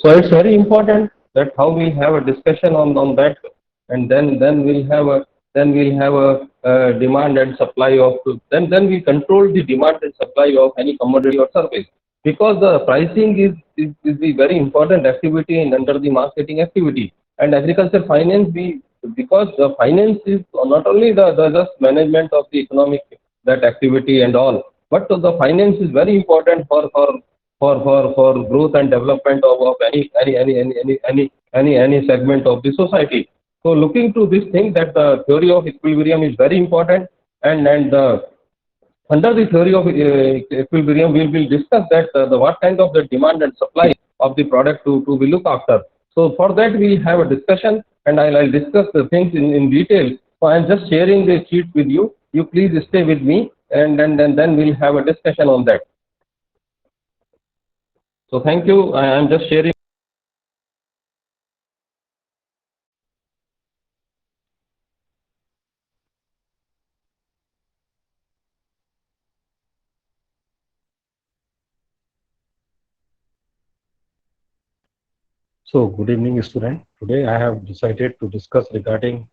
So it's very important that how we have a discussion on that, and then we'll have a demand and supply of, then we control the demand and supply of any commodity or service, because the pricing is the very important activity in under the marketing activity. And agriculture finance, we, because the finance is not only the just management of the economic, that activity and all, but the finance is very important for growth and development of any segment of the society. So looking to this thing, that the theory of equilibrium is very important, and under the theory of equilibrium, we will discuss that the what kind of the demand and supply of the product to be looked after. So for that we have a discussion, and I'll discuss the things in detail. So I'm just sharing the sheet with you. You please stay with me, and then we'll have a discussion on that. So thank you. I'm just sharing. So, good evening, student. Today, I have decided to discuss regarding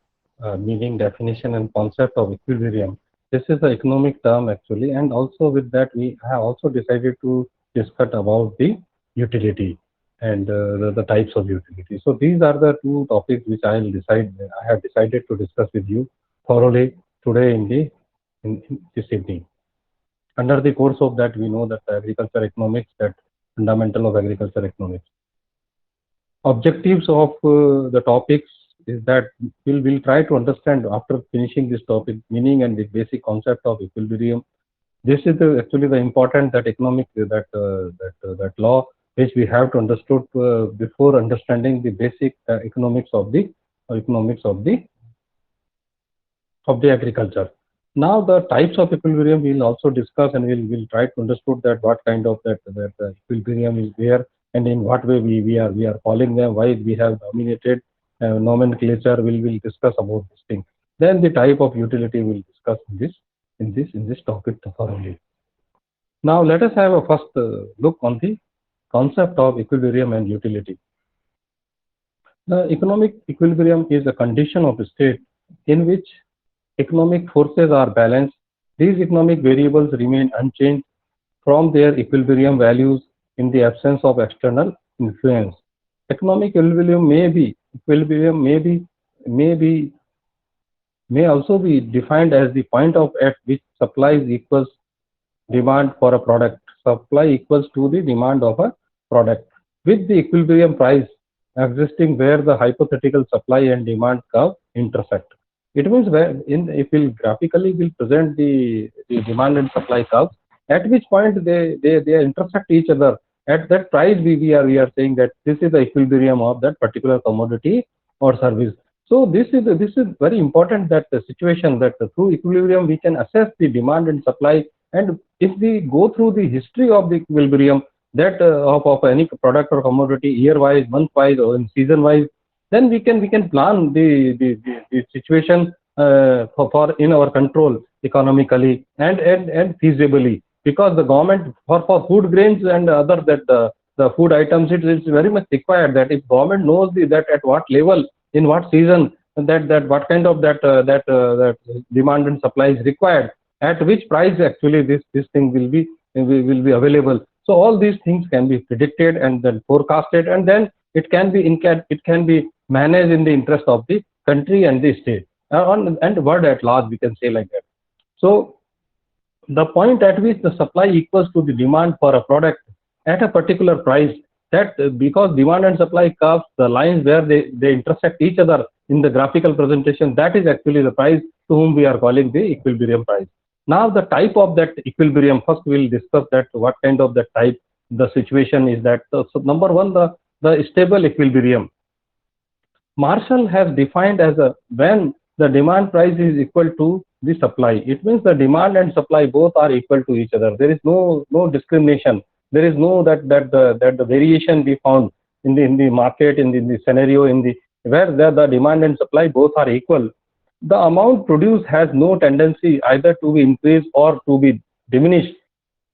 meaning, definition, and concept of equilibrium. This is the economic term actually, and also with that, we have also decided to discuss about the utility and the types of utility. So, these are the two topics which I have decided to discuss with you thoroughly today in this evening. Under the course of that, we know that agriculture economics, that fundamental of agriculture economics. Objectives of the topics is that we'll try to understand after finishing this topic meaning and the basic concept of equilibrium. This is actually the important that economic that law which we have to understood before understanding the basic economics of the agriculture. Now the types of equilibrium we'll also discuss, and we'll try to understood that what kind of that equilibrium is there, and in what way we are following them, why we have dominated nomenclature. Will discuss about this thing. Then the type of utility we'll discuss in this topic thoroughly. Now let us have a first look on the concept of equilibrium and utility. The economic equilibrium is a condition of a state in which economic forces are balanced. These economic variables remain unchanged from their equilibrium values in the absence of external influence. Economic equilibrium may be may also be defined as the point of at which supply equals demand for a product. Supply equals to the demand of a product, with the equilibrium price existing where the hypothetical supply and demand curve intersect. It means where if we'll graphically will present the demand and supply curves, at which point they intersect each other. At that price we are saying that this is the equilibrium of that particular commodity or service. So this is very important, that the situation that through equilibrium we can assess the demand and supply. And if we go through the history of the equilibrium, that of any product or commodity, year wise, month wise, or in season wise, then we can plan the situation for in our control economically and feasibly, because the government for food grains and other that the food items, it is very much required that if government knows that at what level, in what season, that what kind of that demand and supply is required, at which price actually this thing will be available. So all these things can be predicted and then forecasted, and then it can be managed in the interest of the country and the state, and the world at large, we can say like that. So the point at which the supply equals to the demand for a product at a particular price, that because demand and supply curves, the lines where they intersect each other in the graphical presentation, that is actually the price to whom we are calling the equilibrium price. Now the type of that equilibrium, first we will discuss that what kind of that type. The situation is that, so number one, the stable equilibrium, Marshall has defined as a when the demand price is equal to the supply. It means the demand and supply both are equal to each other. There is no discrimination. There is no that the variation be found in the market, in the scenario, in the where the demand and supply both are equal. The amount produced has no tendency either to be increased or to be diminished.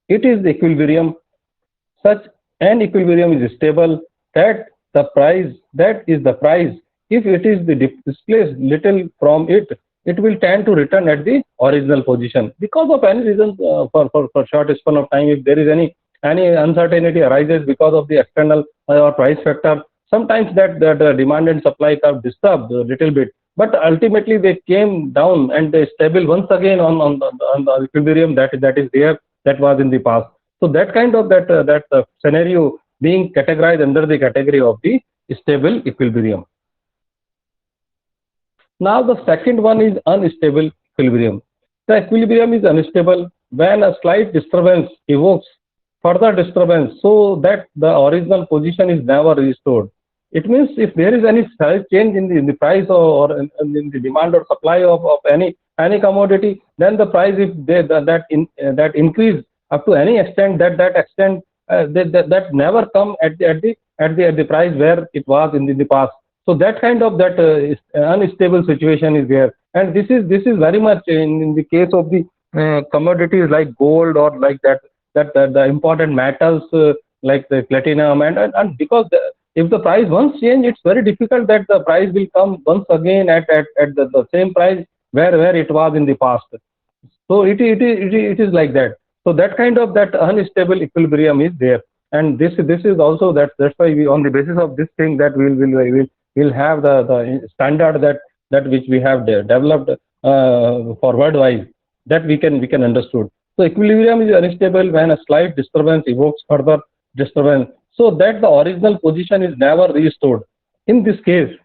It is the equilibrium. Such an equilibrium is stable that the price, that is the price. If it is the displaced little from it, it will tend to return at the original position because of any reason, for short span of time. If there is any uncertainty arises because of the external or price factor, sometimes that demand and supply curve disturbed a little bit, but ultimately they came down and they stable once again on the equilibrium that is there, that was in the past. So that kind of that scenario being categorized under the category of the stable equilibrium. Now the second one is unstable equilibrium. The equilibrium is unstable when a slight disturbance evokes further disturbance so that the original position is never restored. It means if there is any slight change in the price, or in the demand or supply of any commodity, then the price, if that increase up to any extent, that extent, that never come at the price where it was in the past. So that kind of that unstable situation is there, and this is very much in the case of the commodities like gold, or like that the important metals, like the platinum, and because if the price once change, it's very difficult that the price will come once again at the same price where it was in the past. So it is like that. So that kind of that unstable equilibrium is there, and this is also that's why we, on the basis of this thing, that we'll have the standard that which we have developed for worldwide, that we can understood. So equilibrium is unstable when a slight disturbance evokes further disturbance, so that the original position is never restored. In this case,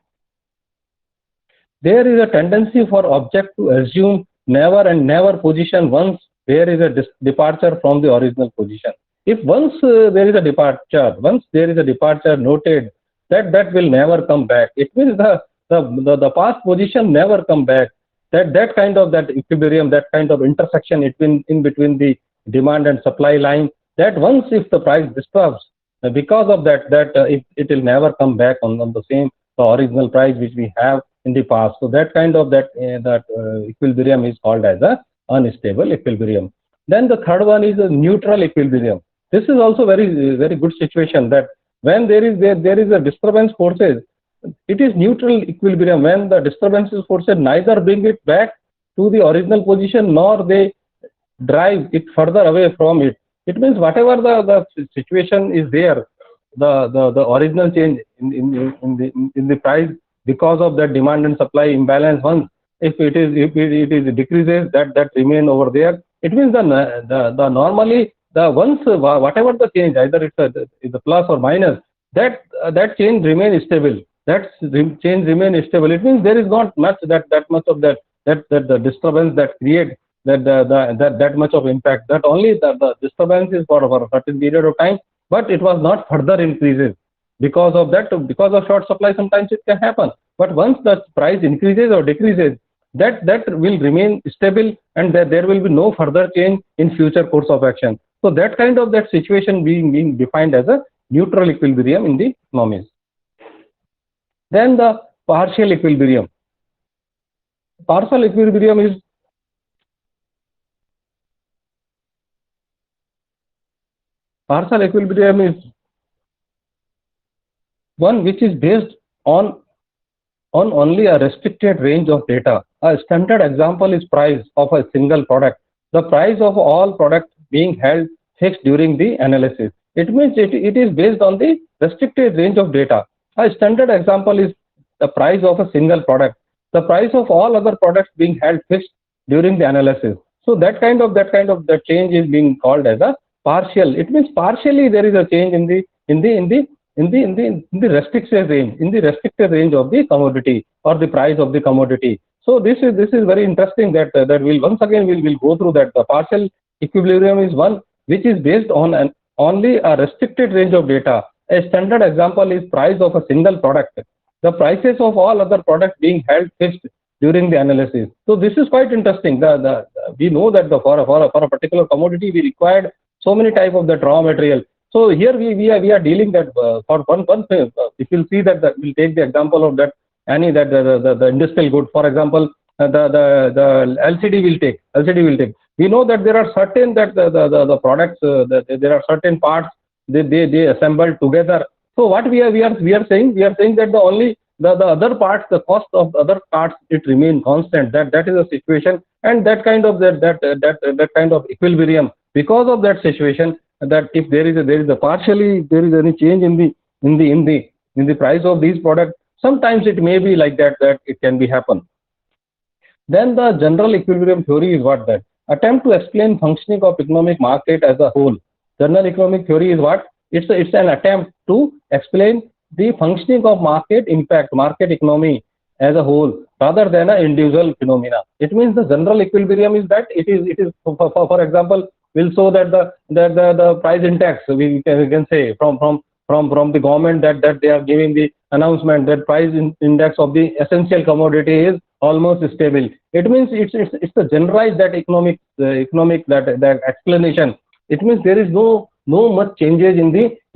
there is a tendency for object to assume never and never position once there is a departure from the original position. If once there is a departure noted, that will never come back. It means the past position never come back. That kind of that equilibrium, that kind of intersection in between the demand and supply line, that once if the price disturbs, because of that it will never come back on the same, the original price which we have in the past. So that kind of that equilibrium is called as a unstable equilibrium. Then the third one is a neutral equilibrium. This is also very good situation, that when there is a disturbance forces, it is neutral equilibrium when the disturbances forces neither bring it back to the original position nor they drive it further away from it. It means whatever the situation is there, the original change in the price because of that demand and supply imbalance, once if it is decreases, that remain over there. It means the normally the once whatever the change, either it's a plus or minus, that change remains stable. That change remains stable. It means there is not much that much of that the disturbance that create that much of impact. That only the disturbance is for a certain period of time, but it was not further increases because of that. Because of short supply, sometimes it can happen. But once the price increases or decreases, that will remain stable, and there will be no further change in future course of action. So that kind of that situation being defined as a neutral equilibrium in the economies. Then the partial equilibrium. Partial equilibrium is partial equilibrium is one which is based on only a restricted range of data. A standard example is price of a single product. The price of all products being held fixed during the analysis. It means it is based on the restricted range of data. A standard example is the price of a single product. The price of all other products being held fixed during the analysis. So that change is being called as a partial. It means partially there is a change in the restricted range of the commodity or the price of the commodity. So this is very interesting, that we'll once again we'll go through that. The partial equilibrium is one which is based on only a restricted range of data. A standard example is price of a single product. The prices of all other products being held fixed during the analysis. So this is quite interesting. We know that for a particular commodity we required so many type of that raw material. So here we are dealing that for one thing. If you'll see that we'll take the example of that any that the industrial good, for example, the LCD will take. We know that there are certain that the products, that there are certain parts they assemble together So what we are saying that the only the other parts, the cost of the other parts, it remain constant. That is a situation, and that kind of that kind of equilibrium, because of that situation, that if there is a partially there is any change in the in the in the price of these products, sometimes it may be like that it can be happen. Then the general equilibrium theory is what? That attempt to explain functioning of economic market as a whole. General economic theory is what? It's an attempt to explain the functioning of market impact, market economy as a whole, rather than an individual phenomena. It means the general equilibrium is that it is for example, will show that the price index, we can say from the government, that they are giving the announcement that price index of the essential commodity is almost stable. It means it's a generalized that economic that explanation. It means there is no much changes in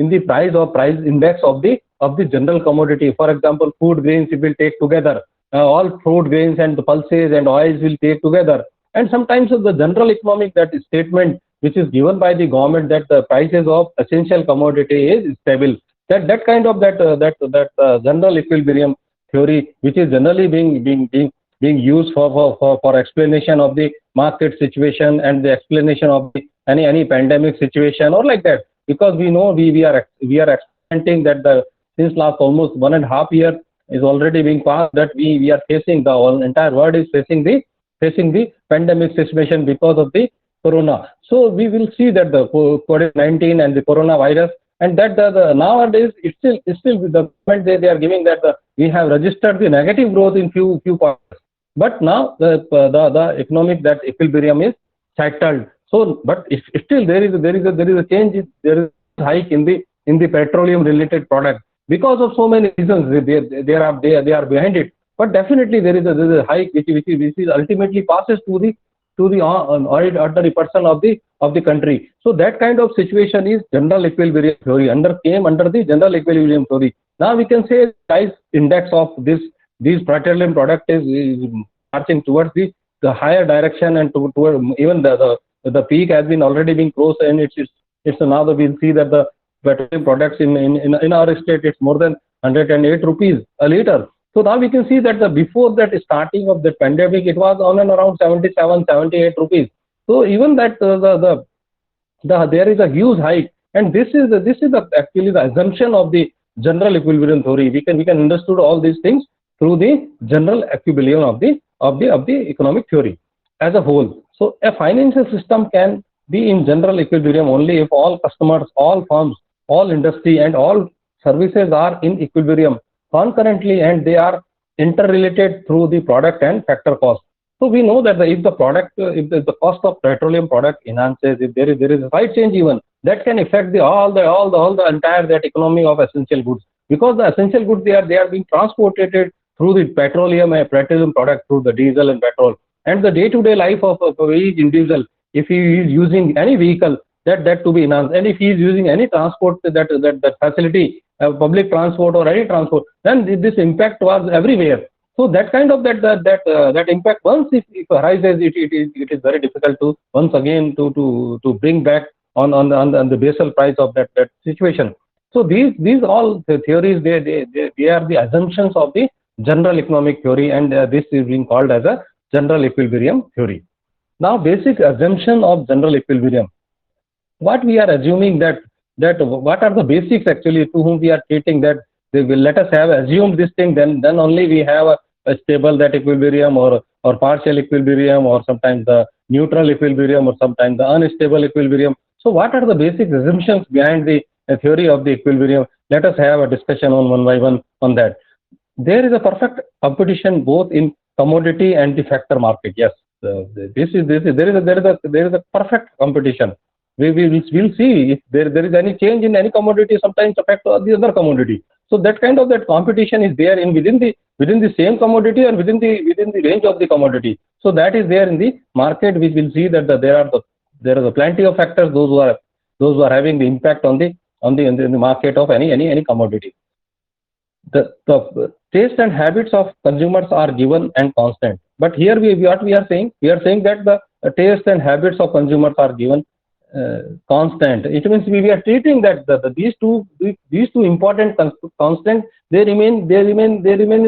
the price or price index of the general commodity. For example, food grains, it will take together, all fruit grains and the pulses and oils will take together. And sometimes the general economic that statement which is given by the government, that the prices of essential commodity is stable. That kind of general equilibrium theory, which is generally being used for explanation of the market situation and the explanation of any pandemic situation or like that. Because we know we are experimenting that the since last almost 1.5 year is already being passed, that we are facing, the whole entire world is facing the pandemic situation because of the corona. So we will see that the COVID-19 and the coronavirus, and that the nowadays it's still with the government, they are giving that we have registered the negative growth in few quarters, but now the economic that equilibrium is settled. So, but if still there is a change, there is a hike in the petroleum related product because of so many reasons. They are behind it, but definitely there is a hike which is ultimately passes to the ordinary person of the country. So that kind of situation is general equilibrium theory, came under the general equilibrium theory. Now we can say price index of these petroleum product is marching towards the higher direction, and toward even the peak has been already been close, and it's now that we'll see that the petroleum products in our state, it's more than 108 rupees a liter. So now we can see that before that starting of the pandemic, it was on and around 77, 78 rupees. So even that there is a huge hike, and this is actually the assumption of the general equilibrium theory. We can understood all these things through the general equilibrium of the economic theory as a whole. So a financial system can be in general equilibrium only if all customers, all firms, all industry, and all services are in equilibrium concurrently, and they are interrelated through the product and factor cost. So we know that if the product, if the cost of petroleum product enhances, if there is a slight change even, that can affect all the entire that economy of essential goods, because the essential goods, they are being transported through the petroleum product, through the diesel and petrol, and the day-to-day life of each individual, if he is using any vehicle, that to be enhanced, and if he is using any transport, that facility, public transport or any transport, then this impact was everywhere. So that kind of that impact, once if arises, it is very difficult to once again to bring back on the basal price of that situation. So these all the theories, they are the assumptions of the general economic theory, and this is being called as a general equilibrium theory. Now, basic assumption of general equilibrium. What we are assuming, that what are the basics actually to whom we are treating, that they will let us have assumed this thing, then only we have a stable that equilibrium, or partial equilibrium, or sometimes the neutral equilibrium, or sometimes the unstable equilibrium. So what are the basic assumptions behind the theory of the equilibrium? Let us have a discussion on one by one on that. There is a perfect competition both in commodity and the factor market. Yes, there is a perfect competition. We will see if there is any change in any commodity, sometimes affect the other commodity. So that kind of that competition is there in within the same commodity, and within the range of the commodity. So that is there in the market, which will see that there are plenty of factors, those who are having the impact on the market of any commodity. The taste and habits of consumers are given and constant. But here what we are saying that the taste and habits of consumers are given constant. It means we are treating that these two important constant, they remain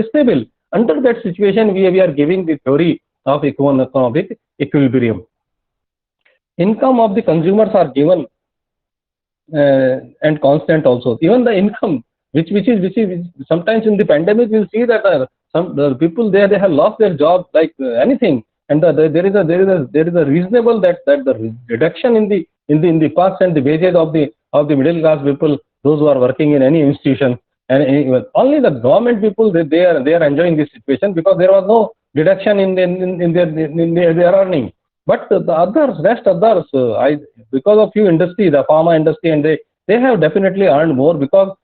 stable. Under that situation, we are giving the theory of economic equilibrium. Income of the consumers are given and constant also. Even the income, which is sometimes in the pandemic, we'll see that some the people there, they have lost their job like anything, and there is a reasonable that the reduction in the cost and the wages of the middle class people, those who are working in any institution, and only the government people, they are enjoying this situation because there was no reduction in their earning. But the others, rest others, because of few industry, the pharma industry, and they have definitely earned more because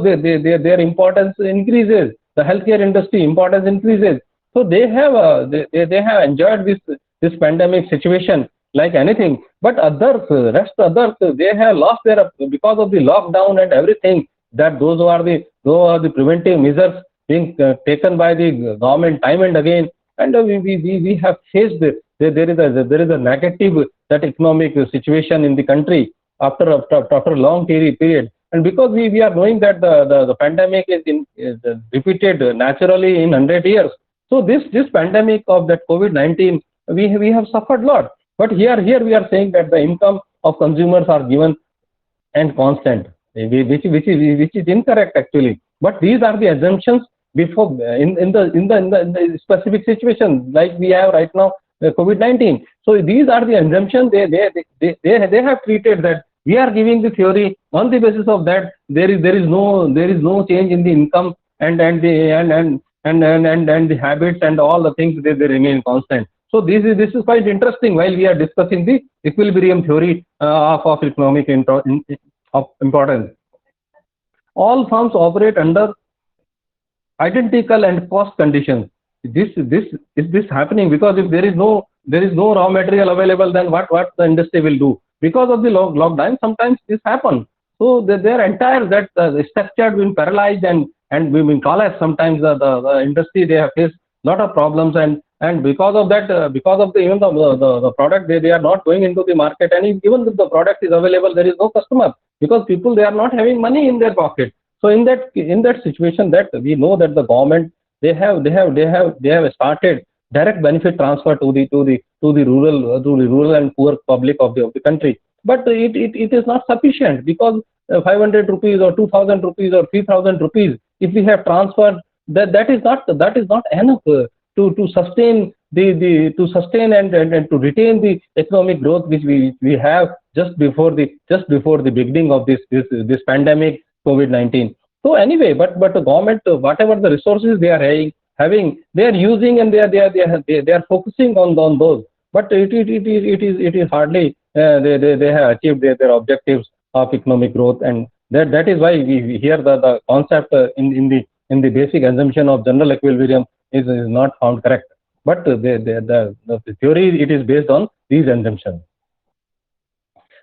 their importance increases. The healthcare industry importance increases. So they have enjoyed this pandemic situation like anything. But others, rest others, they have lost their, because of the lockdown and everything. That those are the preventive measures being taken by the government time and again, and we have faced there is a negative that economic situation in the country after a long period. And because we are knowing that the pandemic is repeated naturally in 100 years. So this pandemic of that COVID-19, we have suffered a lot. But here we are saying that the income of consumers are given and constant, which is incorrect actually. But these are the assumptions before in the specific situation like we have right now, COVID-19. So these are the assumptions they have treated, that we are giving the theory on the basis of that there is no change in the income, and the habits and all the things, they remain constant. So this is quite interesting while we are discussing the equilibrium theory of economic of importance. All firms operate under identical and cost conditions. This is this happening because if there is no raw material available, then what the industry will do? Because of the lockdown, sometimes this happens. So their entire that structure been paralyzed, and we've been collapsed. Sometimes the industry, they have faced lot of problems, and because of that, because of the even the product, they are not going into the market, and even if the product is available, there is no customer because people, they are not having money in their pocket. So in that situation, that we know that the government, they have started direct benefit transfer to the rural and poor public of the country. But it is not sufficient because 500 rupees or 2000 rupees or 3000 rupees, if we have transferred, that is not enough to sustain to sustain and to retain the economic growth which we have just before the beginning of this pandemic COVID-19. So anyway, but the government, whatever the resources they are having, they are using, and they are focusing on those. But it is hardly they have achieved their objectives of economic growth, and that is why we hear the concept in the basic assumption of general equilibrium is not found correct. But the theory, it is based on these assumptions.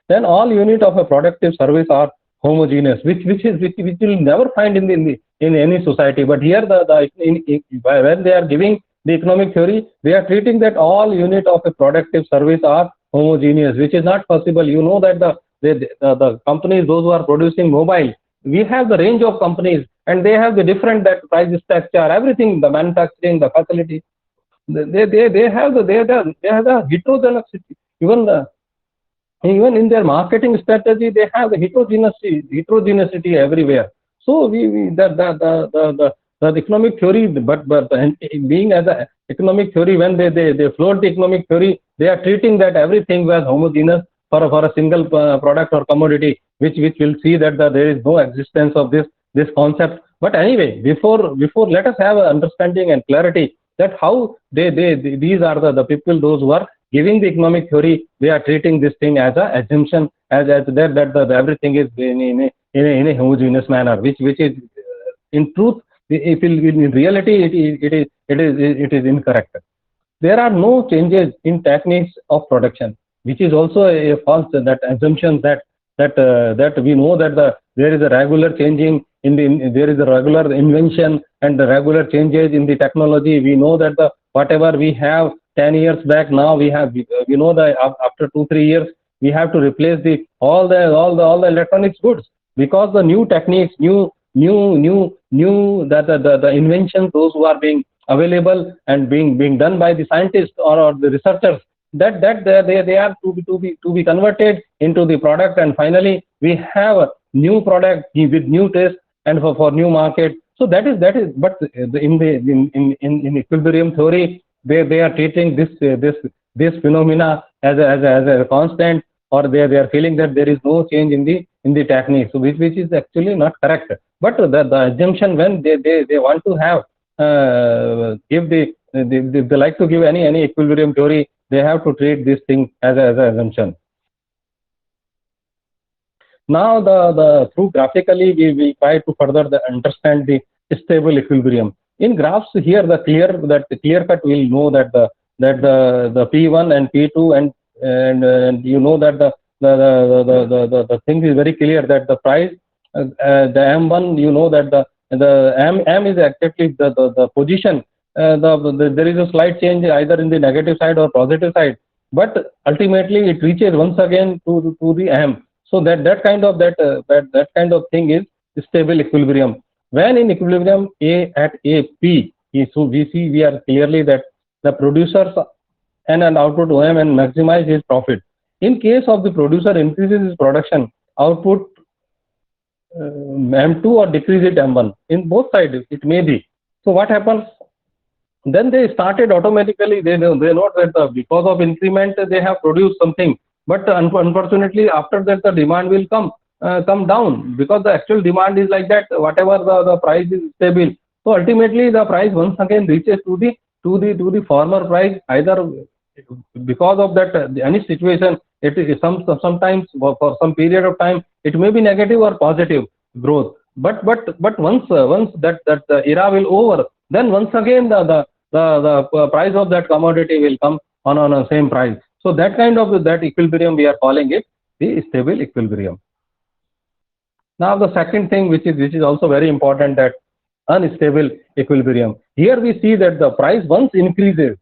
Then all unit of a productive service are homogeneous, which will never find in any society. But here when they are giving the economic theory, they are treating that all unit of a productive service are homogeneous, which is not possible. You know that the companies, those who are producing mobile, we have the range of companies, and they have the different that price structure, everything, the manufacturing, the facility. They have the heterogeneity. Even in their marketing strategy, they have the heterogeneity everywhere. So the economic theory, but being as an economic theory, when they float the economic theory, they are treating that everything was homogeneous for a single product or commodity, which will see that there is no existence of this concept. But anyway, before let us have an understanding and clarity that how these are the people, those who are giving the economic theory, they are treating this thing as a assumption, as that everything is in a homogeneous manner, which is in truth, if in reality, it is incorrect. There are no changes in techniques of production, which is also a false that assumption that we know that there is a regular changing there is a regular invention and the regular changes in the technology. We know that whatever we have 10 years back, now we know that after 2-3 years we have to replace the all the electronics goods, because the new techniques, new the inventions, those who are being available and being done by the scientists, or the researchers, that they are to be converted into the product, and finally we have a new product with new taste, and for new market. So that is but in equilibrium theory, they are treating this phenomena as a constant, or they are feeling that there is no change in the technique, so which is actually not correct. But the assumption, when they want to have give they like to give any equilibrium theory, they have to treat this thing as a assumption. Now the through graphically we try to further understand the stable equilibrium. In graphs here, the clear cut will know that the P1 and P2, and you know that the thing is very clear, that the price, the M1, you know that the M is actually the position. There is a slight change either in the negative side or positive side, but ultimately it reaches once again to the M. So that kind of thing is stable equilibrium. When in equilibrium A at A P, so we are clearly that the producers and output OM and maximize his profit. In case of the producer increases his production, output M2, or decrease it M1. In both sides it may be. So what happens? Then they started automatically, they know that because of increment they have produced something, but unfortunately after that the demand will come down, because the actual demand is like that, whatever the price is stable. So ultimately the price once again reaches to the former price, either because of that any situation, it is sometimes for some period of time it may be negative or positive growth, but once that the era will over, then once again the price of that commodity will come on a same price. So that kind of that equilibrium, we are calling it the stable equilibrium. Now the second thing, which is also very important, that unstable equilibrium. Here we see that the price once increases,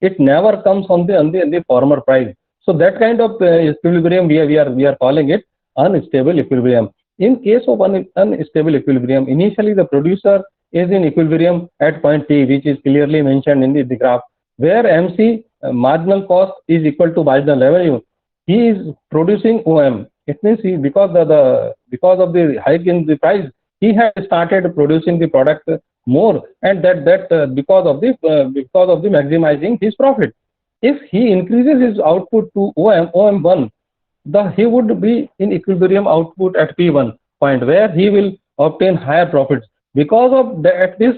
it never comes on the former price. So that kind of equilibrium, we are calling it unstable equilibrium. In case of unstable equilibrium, initially the producer is in equilibrium at point T, which is clearly mentioned in the graph, where MC, marginal cost, is equal to marginal revenue. He is producing OM. It means because of the hike in the price, he has started producing the product more, and that because of the maximizing his profit. If he increases his output to OM1, he would be in equilibrium output at P1 point, where he will obtain higher profits. Because of that, at this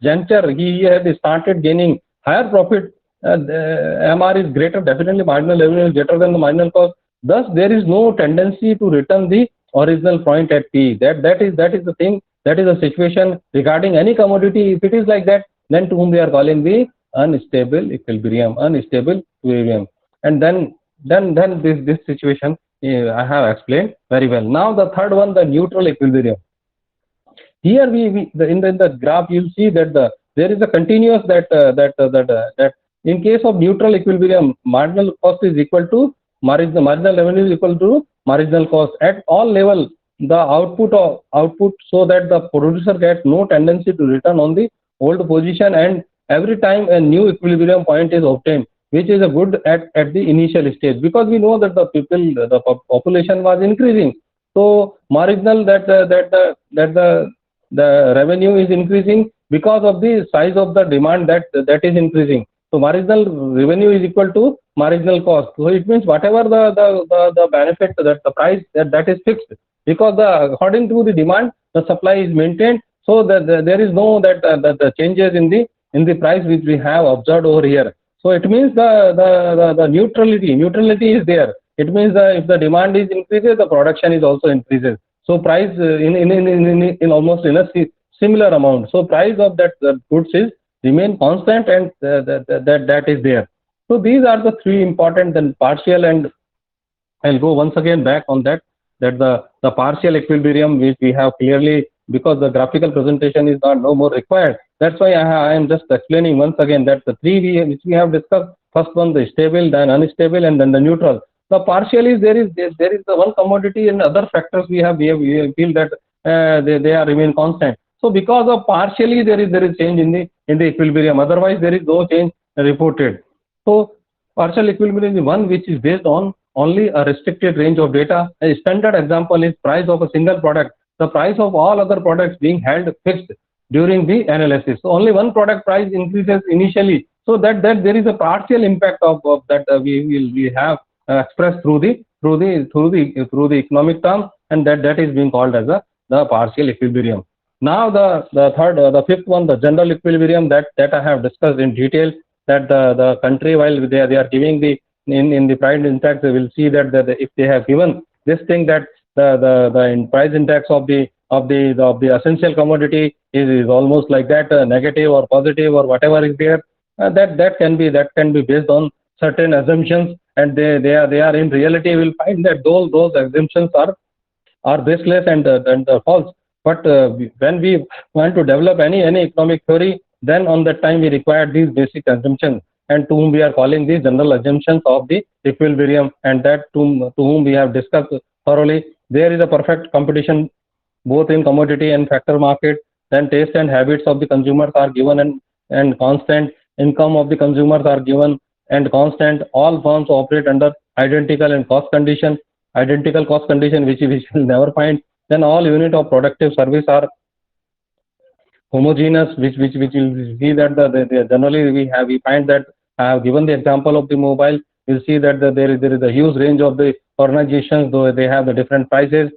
juncture, he had started gaining higher profit. MR is greater, definitely marginal revenue is greater than the marginal cost. Thus, there is no tendency to return the original point at P. That is the thing. That is the situation regarding any commodity. If it is like that, then to whom we are calling the unstable equilibrium. And then this situation I have explained very well. Now the third one, the neutral equilibrium. Here in the graph you'll see that there is a continuous that in case of neutral equilibrium, marginal cost is equal to marginal revenue is equal to marginal cost at all level. The output, so that the producer gets no tendency to return on the old position, and every time a new equilibrium point is obtained, which is a good at the initial stage, because we know that the population was increasing. So marginal the revenue is increasing because of the size of the demand that is increasing. So marginal revenue is equal to marginal cost. So it means whatever the benefit, that the price that is fixed, because according to the demand the supply is maintained. So there is no the changes in the price which we have observed over here. So it means the neutrality is there. It means if the demand is increases, the production is also increases. So price in almost in a similar amount. So price of that goods is remain constant, and that is there. So these are the three important. Then partial, and I'll go once again back on that the partial equilibrium, which we have clearly, because the graphical presentation is no more required. That's why I am just explaining once again that the three which we have discussed, First one the stable, then unstable, and then the neutral. The partial is there is the one commodity and other factors we feel that they are remain constant. So because of partially there is change in the equilibrium. Otherwise there is no change reported. So partial equilibrium is one which is based on only a restricted range of data. A standard example is price of a single product. The price of all other products being held fixed during the analysis. So only one product price increases initially. So that there is a partial impact of that we have expressed through the economic term, and that is being called as the partial equilibrium. Now the fifth one, the general equilibrium that I have discussed in detail, that the country while they are giving the in the price index, they will see that if they have given this thing that the price index of the essential commodity is almost like that, negative or positive or whatever is there, that can be based on certain assumptions, and they are in reality will find that those assumptions are baseless and false. But when we want to develop any economic theory, then on that time we require these basic assumptions, and to whom we are calling the general assumptions of the equilibrium, and that to whom we have discussed thoroughly. There is a perfect competition both in commodity and factor market. Then taste and habits of the consumers are given, and constant income of the consumers are given and constant. All firms operate under identical cost condition which will never find. Then all unit of productive service are homogeneous, which will see that generally we find that I have given the example of the mobile. We'll see that there is a huge range of the organizations, though they have the different prices.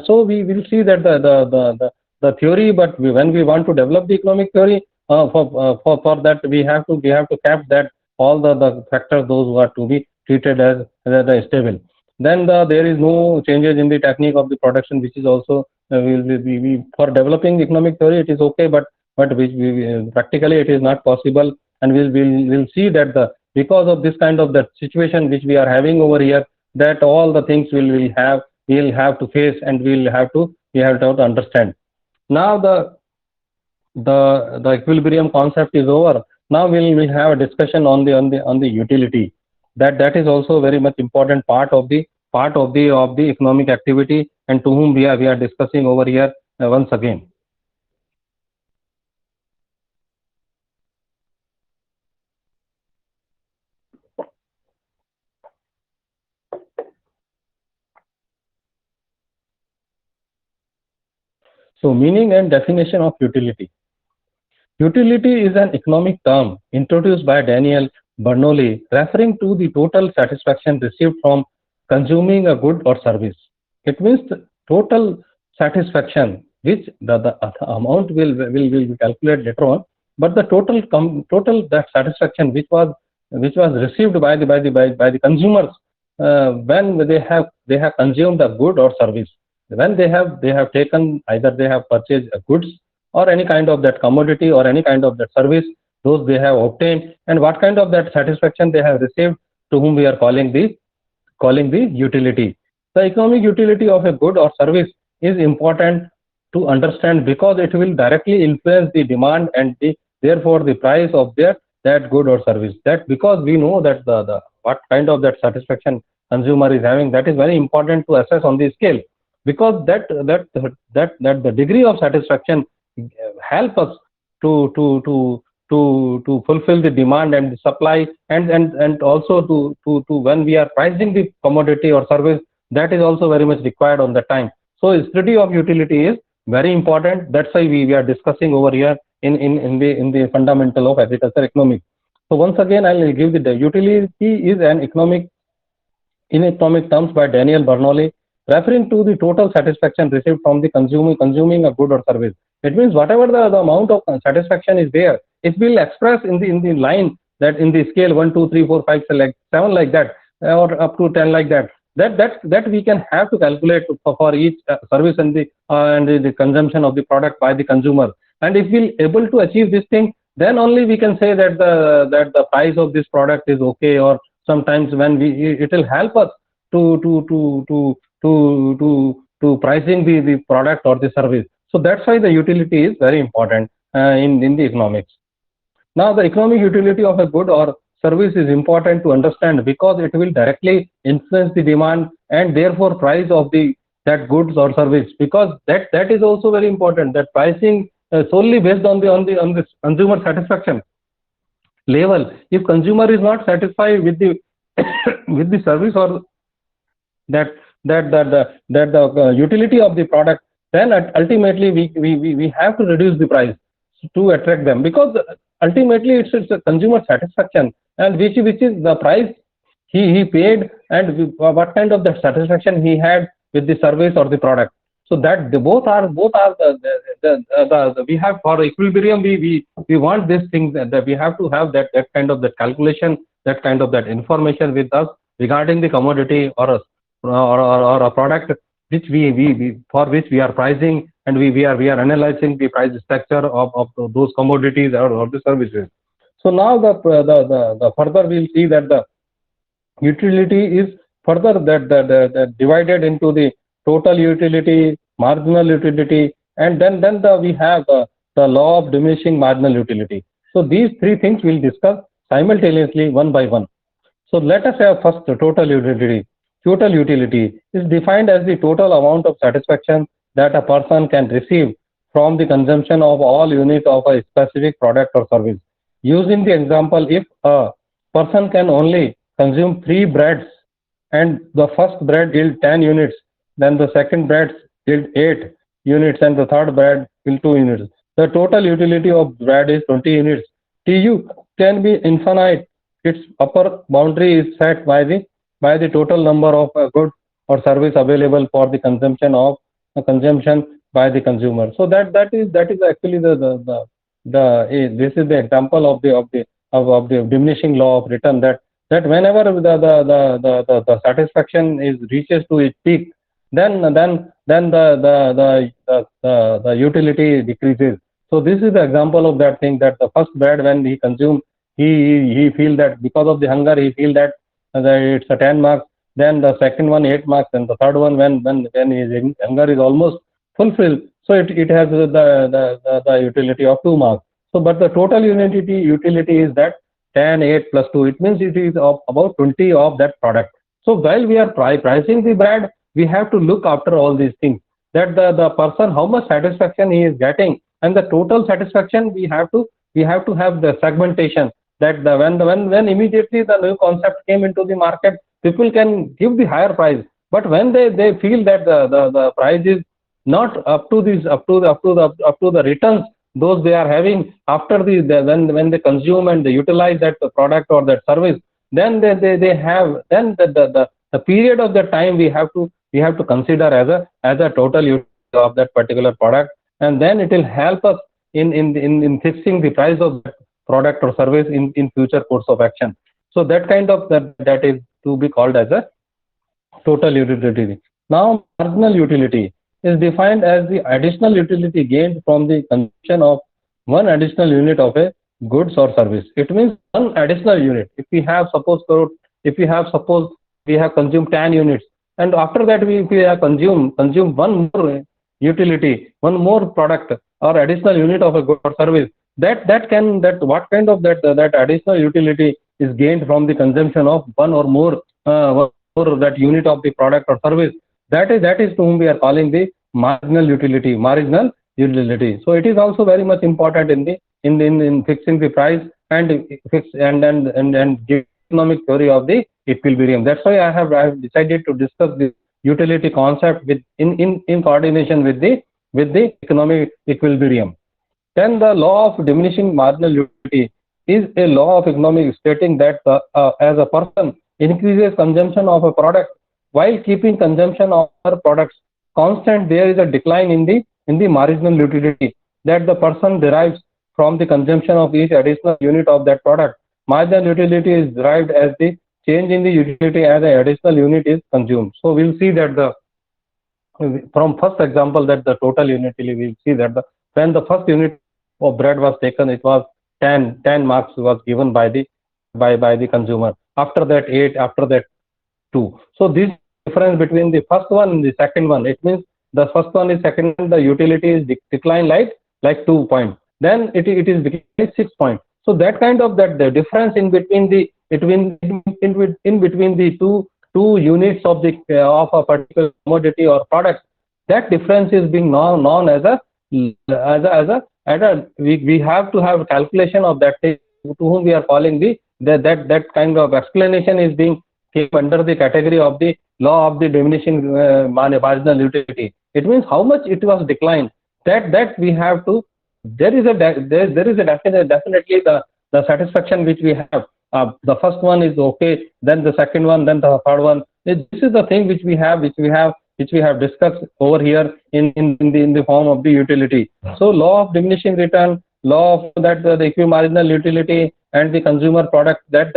So we will see that the theory, but when we want to develop the economic theory, for that we have to cap that all the factors those who are to be treated as the stable. Then there is no changes in the technique of the production, which is also for developing economic theory it is okay, but practically it is not possible, and we'll see that because of this kind of the situation which we are having over here, that all the things we'll have to face, and we have to understand. Now the equilibrium concept is over. Now we'll have a discussion on the utility. That is also very much important part of the economic activity, and to whom we are discussing over here once again. So meaning and definition of utility. Utility is an economic term introduced by Daniel Bernoulli, referring to the total satisfaction received from consuming a good or service. It means the total satisfaction, which the amount will be calculated later on, but the total that satisfaction which was received by the consumers when they have consumed a good or service, when they have taken, either they have purchased goods or any kind of that commodity or any kind of that service, those they have obtained, and what kind of that satisfaction they have received, to whom we are calling the utility. The economic utility of a good or service is important to understand, because it will directly influence the demand and therefore the price of that good or service. That because we know that the what kind of that satisfaction consumer is having, that is very important to assess on the scale, because that the degree of satisfaction help us to fulfill the demand and the supply, and also to when we are pricing the commodity or service, that is also very much required on the time. So study of utility is very important. That's why we are discussing over here in the fundamental of agriculture economics. So once again I will give the utility is an economic in economic terms by Daniel Bernoulli, referring to the total satisfaction received from the consuming a good or service. It means whatever the amount of satisfaction is there, it will express in the line, that in the scale 1, 2, 3, 4, 5, 7 like that, or up to 10 like that. That we can have to calculate for each service and the consumption of the product by the consumer. And if we able to achieve this thing, then only we can say that the price of this product is okay, or sometimes when it will help us to pricing the product or the service. So that's why the utility is very important in the economics. Now the economic utility of a good or service is important to understand because it will directly influence the demand and therefore price of the that goods or service, because that is also very important, that pricing solely based on the consumer satisfaction level. If consumer is not satisfied with the with the service or that the utility of the product, then ultimately we have to reduce the price to attract them, because ultimately it's a consumer satisfaction, and which is the price he paid, and what kind of the satisfaction he had with the service or the product. So that the both are we have for equilibrium, we want this thing, that we have to have that kind of that calculation, that kind of that information with us regarding the commodity or a product which we for which we are pricing, and we are analyzing the price structure of those commodities or the services. So now the further we'll see that the utility is further that divided into the total utility, marginal utility, and then we have the law of diminishing marginal utility. So these three things we'll discuss simultaneously one by one. So let us have first the total utility. Total utility is defined as the total amount of satisfaction that a person can receive from the consumption of all units of a specific product or service. Using the example, if a person can only consume three breads and the first bread yield 10 units, then the second bread yield 8 units, and the third bread yield 2 units. The total utility of bread is 20 units. TU can be infinite. Its upper boundary is set by the total number of goods or service available for the consumption by the consumer. So that is actually this is the example of the diminishing law of return, that whenever the satisfaction is reaches to its peak, then the utility decreases. So this is the example of that thing, that the first bread when he consume, he feel that because of the hunger he feel that it's a 10 marks, then the second one 8 marks, and the third one when his hunger is almost fulfilled, so it has the utility of 2 marks. So but the total utility is that 10 8 plus 2, it means it is of about 20 of that product. So while we are pricing the bread, we have to look after all these things, that the person how much satisfaction he is getting, and the total satisfaction we have to have the segmentation, that when immediately the new concept came into the market, people can give the higher price, but when they feel that the price is not up to the returns those they are having after when they consume and they utilize that product or that service, then they have, then the period of the time we have to consider as a total utility of that particular product, and then it will help us in fixing the price of that product or service in future course of action. So that kind of that is to be called as a total utility. Now, marginal utility is defined as the additional utility gained from the consumption of one additional unit of a goods or service. It means one additional unit. If we have suppose we have consumed 10 units, and after that if we have consume one more utility, one more product or additional unit of a good or service, that what kind of that additional utility is gained from the consumption of one or more that unit of the product or service, that is to whom we are calling the marginal utility. So it is also very much important in fixing the price and give economic theory of the equilibrium. That's why I have decided to discuss the utility concept in coordination with the economic equilibrium. Then the law of diminishing marginal utility is a law of economics stating that as a person increases consumption of a product while keeping consumption of other products constant, there is a decline in the marginal utility that the person derives from the consumption of each additional unit of that product. Marginal utility is derived as the change in the utility as an additional unit is consumed. So we'll see that from first example, that the total utility, we'll see that when the first unit of bread was taken, it was 10 marks was given by the consumer. After that 8, after that 2. So this difference between the first one and the second one, it means the first one is second one, the utility is declined like 2 points. Then it is declined 6 points. So that kind of the difference in between in between the two units of the of a particular commodity or product. That difference is being known as a we have to have calculation of that thing, to whom we are calling that kind of explanation is being came under the category of the law of the diminishing marginal utility. It means how much it was declined. That we have to. There is a definitely the satisfaction which we have. The first one is okay, then the second one, then the third one. This is the thing which we have discussed over here in the form of the utility. So law of diminishing return, law of that the equimarginal utility and the consumer product, that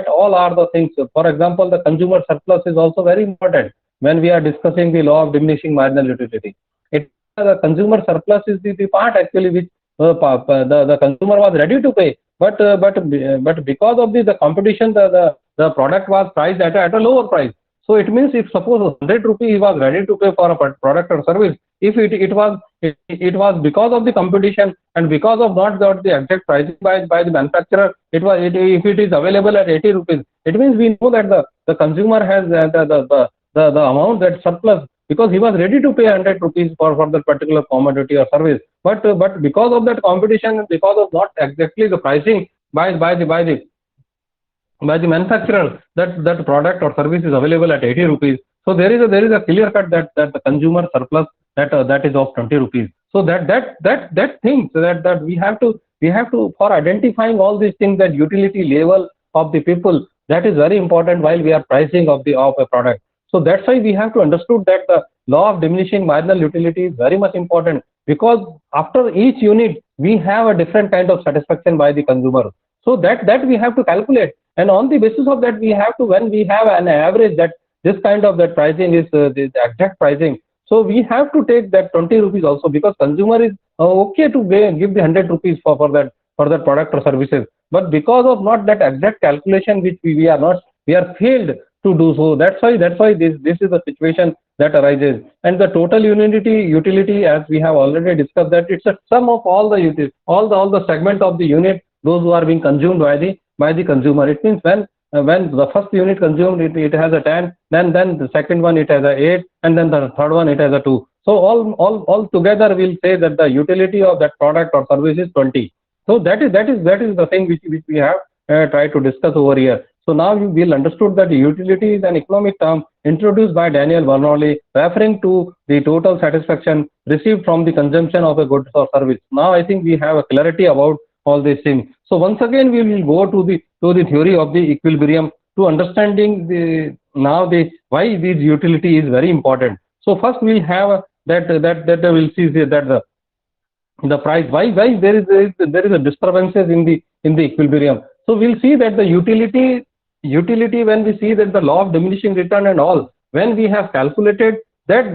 all are the things. For example, the consumer surplus is also very important when we are discussing the law of diminishing marginal utility. The consumer surplus is the part actually which the consumer was ready to pay, but because of the competition, the product was priced at a lower price. So it means if suppose 100 rupees he was ready to pay for a product or service, if it was because of the competition and because of not the exact pricing by the manufacturer, if it is available at 80 rupees, it means we know that the consumer has the amount, that surplus, because he was ready to pay 100 rupees for that particular commodity or service. But because of that competition, because of not exactly the pricing by the manufacturer, that product or service is available at 80 rupees. So there is a clear cut that the consumer surplus that is of 20 rupees. So that thing, so that we have to for identifying all these things, that utility level of the people, that is very important while we are pricing of a product. So that's why we have to understood that the law of diminishing marginal utility is very much important, because after each unit we have a different kind of satisfaction by the consumer. So that we have to calculate, and on the basis of that we have to, when we have an average that this kind of that pricing is the exact pricing, so we have to take that 20 rupees also, because consumer is okay to give the 100 rupees for that product or services, but because of not that exact calculation which we are not, we are failed to do so. That's why this is the situation that arises. And the total utility, as we have already discussed, that it's a sum of all the all the segment of the unit, those who are being consumed by the consumer. It means when the first unit consumed, it has a 10, then the second one it has a 8, and then the third one it has a 2. So all together we'll say that the utility of that product or service is 20. So that is the thing which we have tried to discuss over here. So now you will understood that utility is an economic term introduced by Daniel Bernoulli, referring to the total satisfaction received from the consumption of a goods or service. Now I think we have a clarity about all these things. So once again we will go to the theory of the equilibrium, to understanding the why this utility is very important. So first we'll have that we'll see that the price, why there is a disturbances in the equilibrium. So we'll see that the utility, when we see that the law of diminishing return and all, when we have calculated that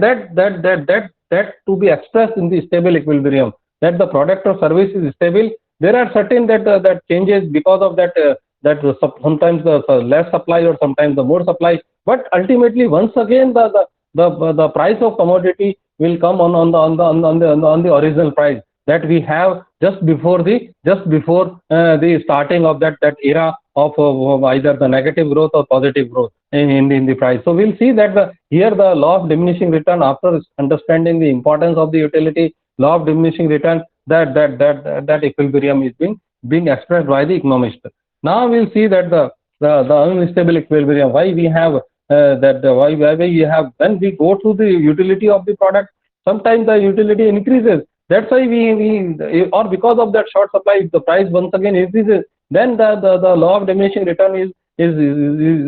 to be expressed in the stable equilibrium, that the product or service is stable, there are certain that changes because of sometimes the less supply or sometimes the more supply, but ultimately once again the price of commodity will come on the original price that we have just before the starting of that era of either the negative growth or positive growth in the price. So we'll see that here the law of diminishing return, after understanding the importance of the utility, law of diminishing return, that equilibrium is being expressed by the economist. Now we'll see that the unstable equilibrium, why we have why we have, when we go through the utility of the product, sometimes the utility increases. That's why or because of that short supply, if the price once again increases, then the law of diminishing return is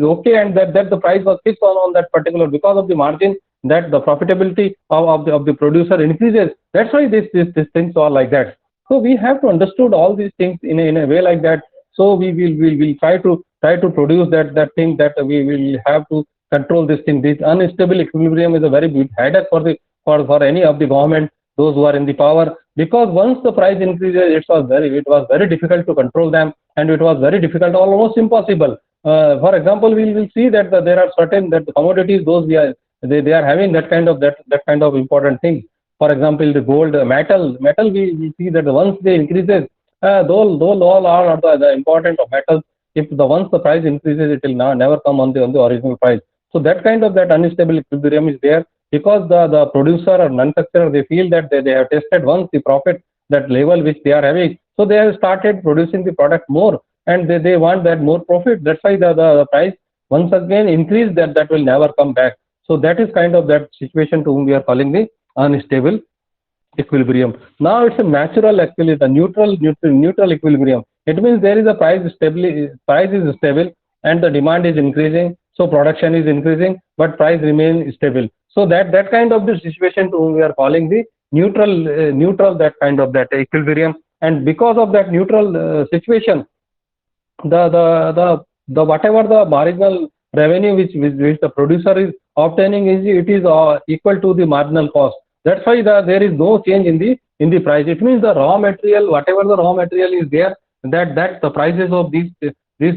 okay, and that the price was fixed on that particular, because of the margin, that the profitability of the producer increases. That's why these things are like that. So we have to understood all these things in a way like that. So we will try to produce that thing, that we will have to control this thing. This unstable equilibrium is a very big headache for any of the government, those who are in the power, because once the price increases, it was very difficult to control them, and it was very difficult, almost impossible. For example, we will see that there are certain that commodities, those they are having that kind of important things. For example, the gold, metal we see that once they increases, those all are the important of metals. if the once the price increases, it will never come on the original price. So that kind of that unstable equilibrium is there because the producer or manufacturer, they feel that they have tested once the profit that level which they are having, so they have started producing the product more, and they want that more profit. That's why the price once again increase, that will never come back. So that is kind of that situation to whom we are calling the unstable equilibrium. Now it's a natural, actually the neutral equilibrium. It means there is a price is stable and the demand is increasing, so production is increasing, but price remains stable. So that kind of the situation to whom we are calling the neutral, that kind of that equilibrium. And because of that neutral situation, the whatever the marginal revenue which the producer is obtaining, is it is equal to the marginal cost. That's why there is no change in the price. It means the raw material, whatever the raw material is there, that the prices of there is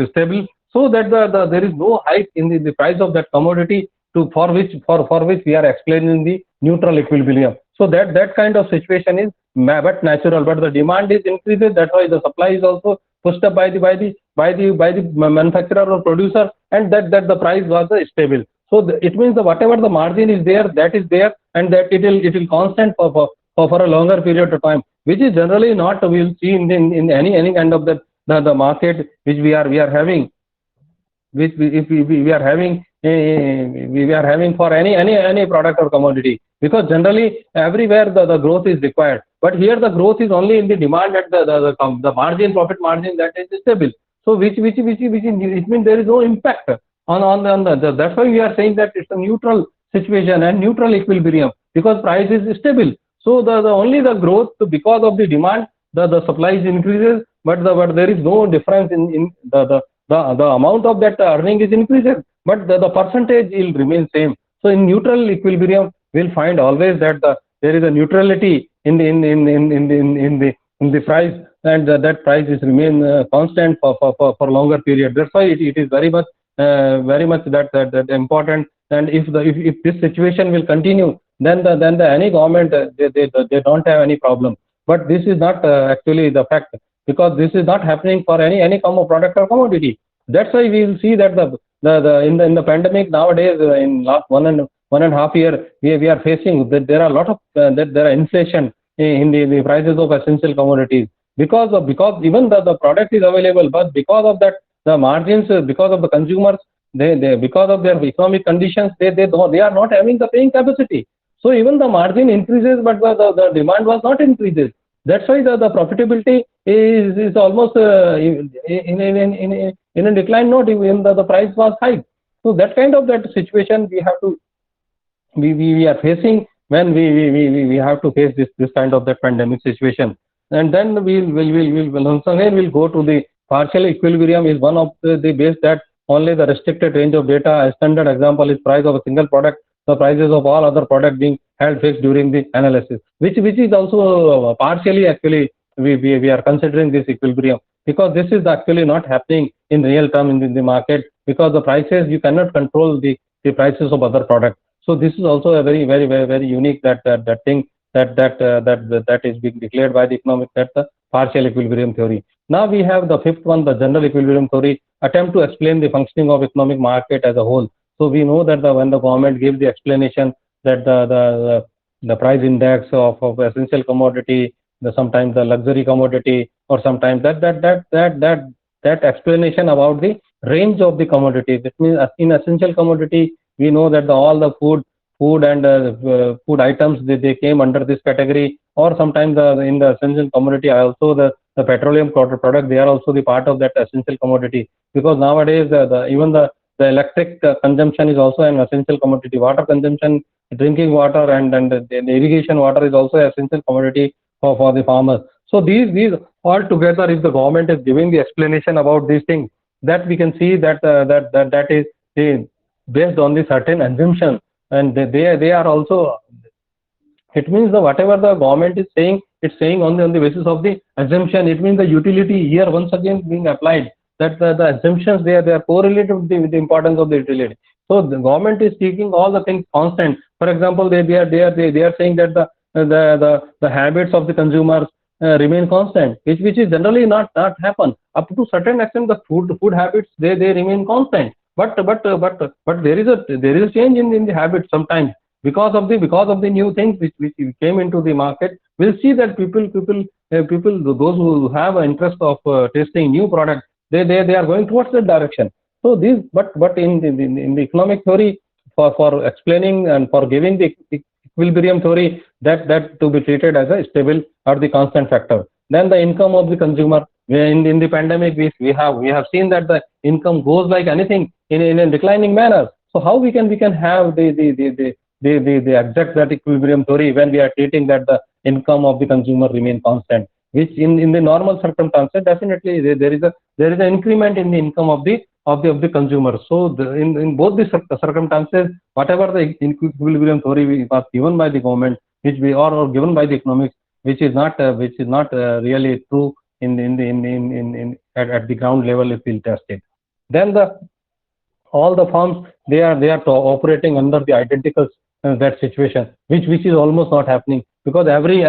stable, so that there is no hike in the price of that commodity, to for which we are explaining the neutral equilibrium. So that kind of situation is but natural, but the demand is increases. That's why the supply is also pushed up by the manufacturer or producer, and that the price was stable. So it means the whatever the margin is there, that is there, and that it will constant for a longer period of time, which is generally not we will see in any kind of the market which we are having, which if we are having we are having for any product or commodity, because generally everywhere the growth is required, but here the growth is only in the demand, at the margin, profit margin, that is stable. So which it means there is no impact on the that's why we are saying that it's a neutral situation and neutral equilibrium, because price is stable. So the only the growth, because of the demand, the supply is increases, but there is no difference in the amount of that earning is increases, but the percentage will remain same. So in neutral equilibrium, we'll find always that there is a neutrality in the price, and that price is remain constant for longer period. That's why it is very much that important. And if this situation will continue, then the any government, they don't have any problem. But this is not actually the fact, because this is not happening for any product or commodity. That's why we will see that in the pandemic nowadays, in last one and a half year, we are facing that there are a lot of that there are inflation in the prices of essential commodities, because even the product is available, but because of that the margins, because of the consumers, they because of their economic conditions, they are not having the paying capacity. So even the margin increases, but the demand was not increases. That's why the profitability is almost in a decline note, even the price was high. So that kind of that situation we have to we are facing when we have to face this kind of that pandemic situation. And then we'll once again we'll go to the partial equilibrium. Is one of the base that only the restricted range of data. A standard example is price of a single product, the prices of all other products being held fixed during the analysis, which is also partially, actually we are considering this equilibrium, because this is actually not happening in real term in the market, because the prices, you cannot control the prices of other products. So this is also a very unique that thing that is being declared by the economic, that the partial equilibrium theory. Now we have the fifth one, the general equilibrium theory, attempt to explain the functioning of economic market as a whole. So we know that when the government gives the explanation that the price index of essential commodity, sometimes the luxury commodity, or sometimes that explanation about the range of the commodities. That means in essential commodity, we know that all the food and food items, they came under this category, or sometimes in the essential commodity also the petroleum product, they are also the part of that essential commodity, because nowadays even the electric consumption is also an essential commodity. Water consumption, drinking water, and the irrigation water is also essential commodity for the farmers. So these all together, if the government is giving the explanation about these things, that we can see that is based on the certain assumption, and they are also, it means the whatever the government is saying, it's saying on the basis of the assumption. It means the utility here once again being applied, that the assumptions they are correlated with the importance of the utility. So the government is taking all the things constant. For example, they are saying that the habits of the consumers, remain constant, which is generally not happen. Up to certain extent, the food habits they remain constant. But there is a change in the habits sometimes because of the new things which came into the market. We'll see that people those who have an interest of tasting new products, they are going towards that direction. So these but in the economic theory, for explaining and for giving the equilibrium theory, that to be treated as a stable or the constant factor. Then the income of the consumer, in the pandemic we have seen that the income goes like anything in a declining manner. So how we can have the exact that equilibrium theory when we are treating that the income of the consumer remain constant, which in the normal circumstances definitely there is an increment in the income of the consumer. So in both the circumstances, whatever the equilibrium theory was given by the government, which we or given by the economics, which is not really true at the ground level if we'll test it. Then all the firms, they are operating under the identical that situation, which is almost not happening, because every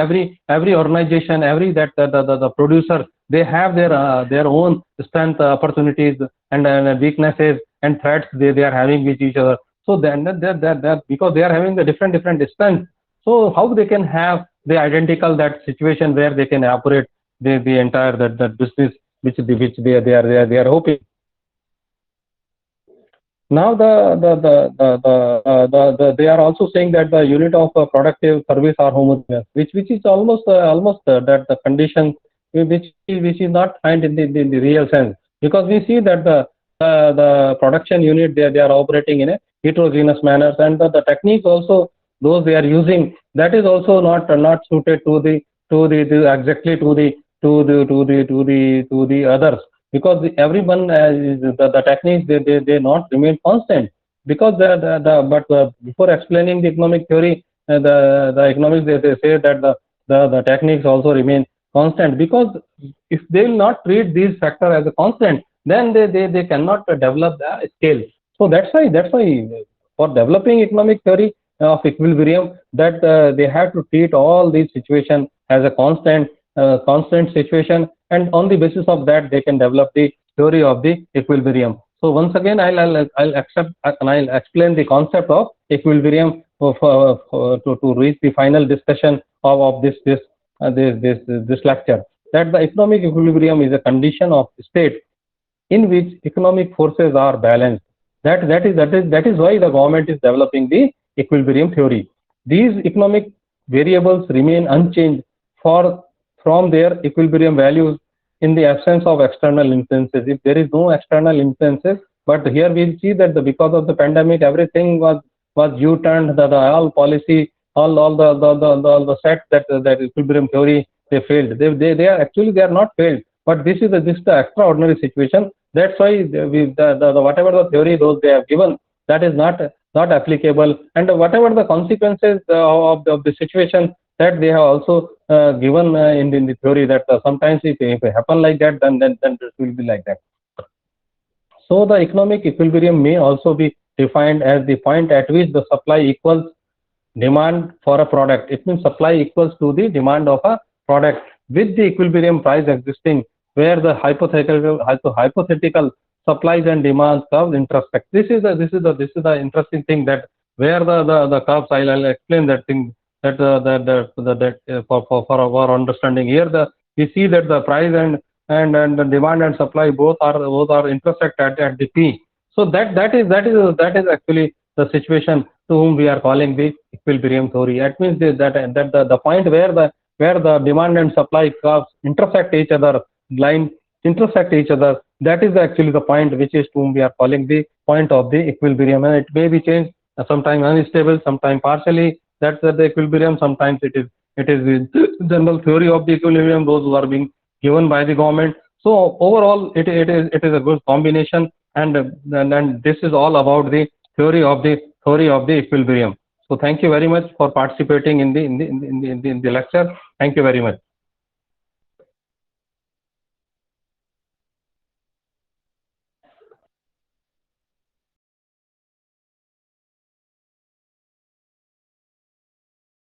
organization, every that the producer, they have their own strength, opportunities, and weaknesses and threats they are having with each other. So then that because they are having the different strengths, so how they can have the identical that situation where they can operate the entire that business which they are hoping. Now they are also saying that the unit of productive service are homogeneous, which is almost that the condition which is not find in the real sense, because we see that the production unit, they are operating in a heterogeneous manner, and the techniques also those they are using, that is also not suited to exactly to the others, because everyone the techniques they not remain constant, because but before explaining the economic theory, the economics they say that the techniques also remain constant, because if they will not treat these factors as a constant, then they cannot develop the scale. So that's why for developing economic theory of equilibrium, that they have to treat all these situations as a constant situation, and on the basis of that they can develop the theory of the equilibrium. So once again I'll accept and I'll explain the concept of equilibrium to reach the final discussion of this lecture, that the economic equilibrium is a condition of state in which economic forces are balanced. That is why the government is developing the equilibrium theory. These economic variables remain unchanged for from their equilibrium values in the absence of external influences. If there is no external influences, but here we see that because of the pandemic, everything was U-turned. The all policy, all the set that equilibrium theory, they failed. They are actually they are not failed, but this is the extraordinary situation. That's why the whatever the theory those they have given, that is not applicable, and whatever the consequences of the situation, that they have also given in the theory, that sometimes if it happen like that, then it will be like that. So the economic equilibrium may also be defined as the point at which the supply equals demand for a product. It means supply equals to the demand of a product, with the equilibrium price existing, where the hypothetical supplies and demands curves intersect. This is the interesting thing, that where the curves, I'll explain that thing, that for our understanding here, we see that the price and the demand and supply both are intersect at the P. So that is actually the situation to whom we are calling the equilibrium theory. That means that the point where the demand and supply curves intersect each other, line intersect each other, that is actually the point which is to whom we are calling the point of the equilibrium, and it may be changed, sometimes unstable, sometimes partially. That's the equilibrium. Sometimes it is the general theory of the equilibrium, those who are being given by the government. So overall, it is a good combination, and this is all about the theory of the equilibrium. So thank you very much for participating in the lecture. Thank you very much.